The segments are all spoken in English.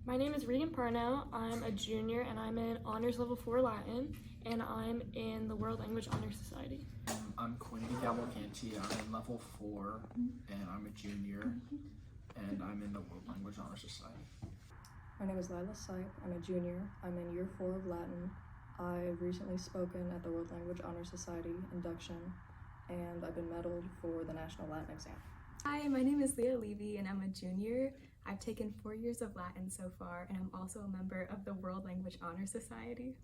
My name is Regan Parnell. I'm a junior and I'm in Honors Level 4 Latin, and I'm in the World Language Honor Society. I'm Quinby Cavalcanti. I'm in Level 4 and I'm a junior and I'm in the World Language Honor Society. My name is Lila Sipe. I'm a junior. I'm in Year 4 of Latin. I've recently spoken at the World Language Honor Society induction, and I've been medaled for the National Latin exam. Hi, my name is Leah Levy and I'm a junior. I've taken 4 years of Latin so far, and I'm also a member of the World Language Honor Society.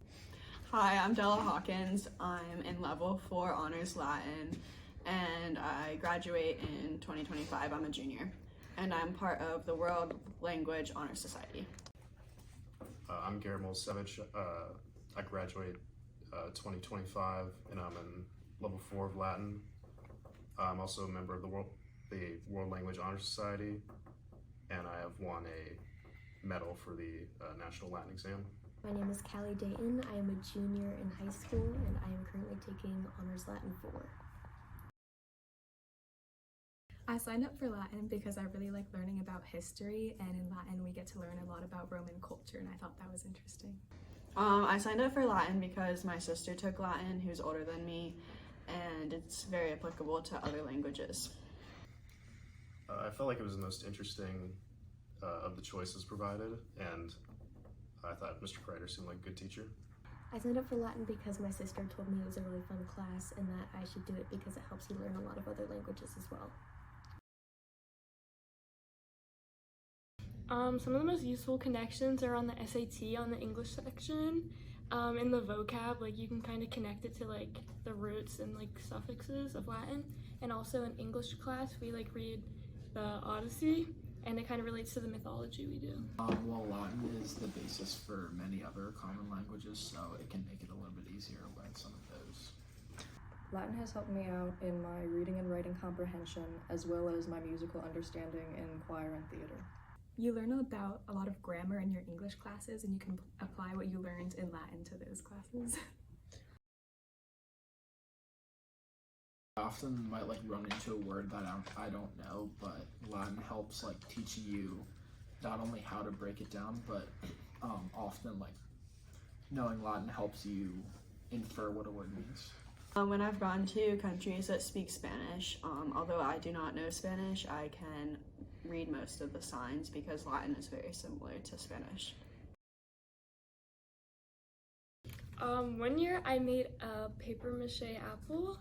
Hi, I'm Della Hawkins. I'm in Level 4 Honors Latin, and I graduate in 2025. I'm a junior, and I'm part of the World Language Honor Society. I'm Garrett Milsevich. I graduate 2025, and I'm in Level 4 of Latin. I'm also a member of the World Language Honor Society, and I have won a medal for the National Latin exam. My name is Callie Dayton. I am a junior in high school, and I am currently taking Honors Latin 4. I signed up for Latin because I really like learning about history, and in Latin we get to learn a lot about Roman culture, and I thought that was interesting. I signed up for Latin because my sister took Latin, who's older than me, and it's very applicable to other languages. I felt like it was the most interesting of the choices provided, and I thought Mr. Kreider seemed like a good teacher. I signed up for Latin because my sister told me it was a really fun class and that I should do it because it helps you learn a lot of other languages as well. Some of the most useful connections are on the SAT on the English section. In the vocab, like you can kind of connect it to like the roots and like suffixes of Latin. And also in English class, we like read the Odyssey, and it kind of relates to the mythology we do. Well, Latin is the basis for many other common languages, so it can make it a little bit easier to learn some of those. Latin has helped me out in my reading and writing comprehension, as well as my musical understanding in choir and theater. You learn about a lot of grammar in your English classes, and you can apply what you learned in Latin to those classes. I often might like run into a word that I don't know, but Latin helps like teaching you not only how to break it down, but often like knowing Latin helps you infer what a word means. When I've gone to countries that speak Spanish, although I do not know Spanish, I can read most of the signs because Latin is very similar to Spanish. One year I made a paper mache apple.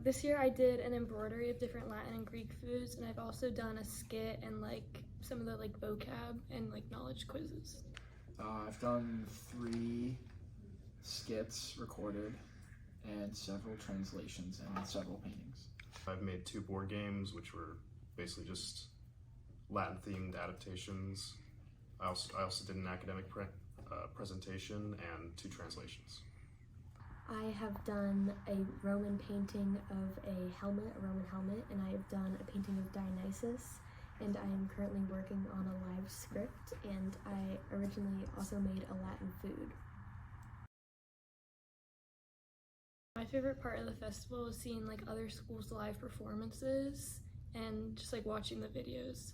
This year I did an embroidery of different Latin and Greek foods, and I've also done a skit and like some of the like vocab and like knowledge quizzes. I've done 3 skits recorded and several translations and several paintings. I've made 2 board games, which were basically just Latin-themed adaptations. I also did an academic presentation and 2 translations. I have done a Roman painting of a Roman helmet, and I have done a painting of Dionysus, and I am currently working on a live script, and I originally also made a Latin food. My favorite part of the festival is seeing like other schools' live performances and just like watching the videos.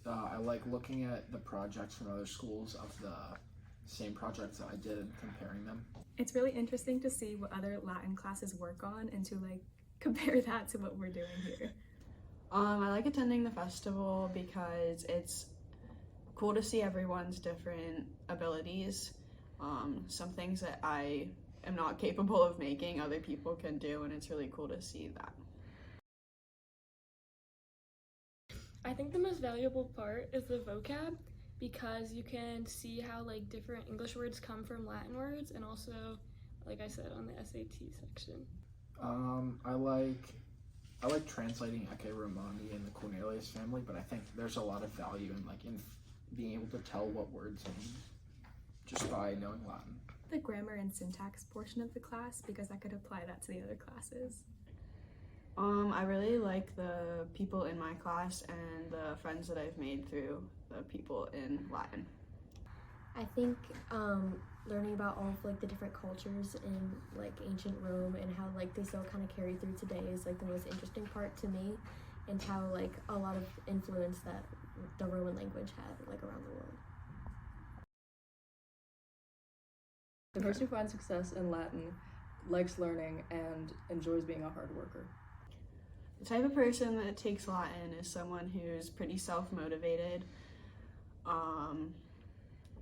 I like looking at the projects from other schools of the same projects that I did and comparing them. It's really interesting to see what other Latin classes work on and to like compare that to what we're doing here. I like attending the festival because it's cool to see everyone's different abilities. Some things that I am not capable of making, other people can do, and it's really cool to see that. I think the most valuable part is the vocab, because you can see how like different English words come from Latin words, and also, like I said, on the SAT section. I like translating Ecce Romani and the Cornelius family, but I think there's a lot of value in being able to tell what words mean just by knowing Latin. The grammar and syntax portion of the class, because I could apply that to the other classes. I really like the people in my class and the friends that I've made through the people in Latin. I think learning about all of like the different cultures in like ancient Rome and how like they still kind of carry through today is like the most interesting part to me, and how like a lot of influence that the Roman language had like around the world. The person who finds success in Latin likes learning and enjoys being a hard worker. The type of person that takes Latin is someone who's pretty self-motivated,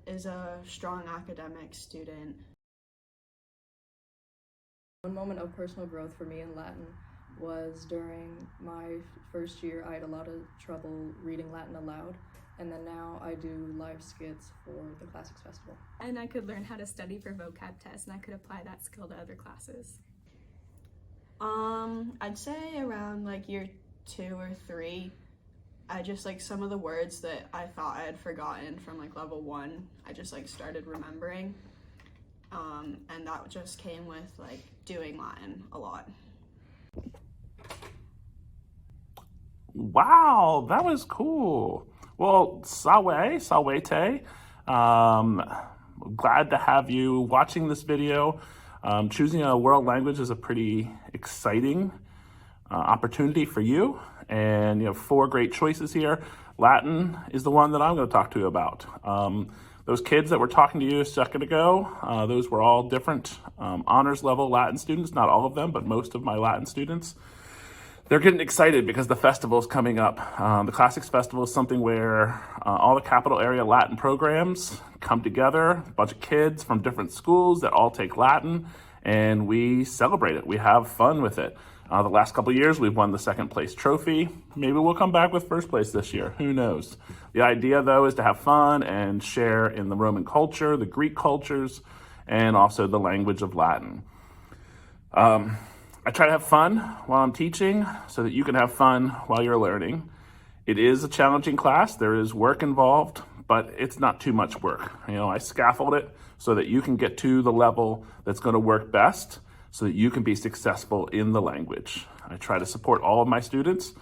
is a strong academic student. One moment of personal growth for me in Latin was during my first year. I had a lot of trouble reading Latin aloud, and then now I do live skits for the Classics Festival. And I could learn how to study for vocab tests, and I could apply that skill to other classes. I'd say around like year 2 or 3, I just like some of the words that I thought I had forgotten from like level 1, I just like started remembering. And that just came with like doing Latin a lot. Wow, that was cool. Well, Sawete, glad to have you watching this video. Choosing a world language is a pretty exciting opportunity for you. And you have 4 great choices here. Latin is the one that I'm going to talk to you about. Those kids that were talking to you a second ago, those were all different honors level Latin students. Not all of them, but most of my Latin students. They're getting excited because the festival is coming up. The Classics Festival is something where all the capital area Latin programs come together, a bunch of kids from different schools that all take Latin, and we celebrate it. We have fun with it. The last couple of years, we've won the 2nd place trophy. Maybe we'll come back with 1st place this year. Who knows? The idea, though, is to have fun and share in the Roman culture, the Greek cultures, and also the language of Latin. I try to have fun while I'm teaching so that you can have fun while you're learning. It is a challenging class. There is work involved, but it's not too much work. You know, I scaffold it so that you can get to the level that's going to work best, so that you can be successful in the language. I try to support all of my students,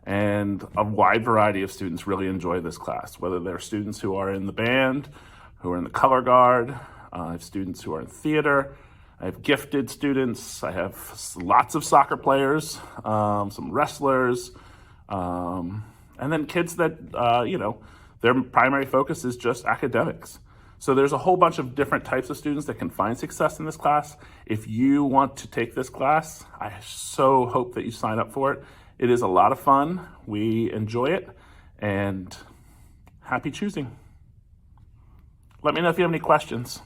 and a wide variety of students really enjoy this class, whether they're students who are in the band, who are in the color guard. I have students who are in theater. I have gifted students. I have lots of soccer players, some wrestlers, and then kids that, their primary focus is just academics. So there's a whole bunch of different types of students that can find success in this class. If you want to take this class, I so hope that you sign up for it. It is a lot of fun. We enjoy it, and happy choosing. Let me know if you have any questions.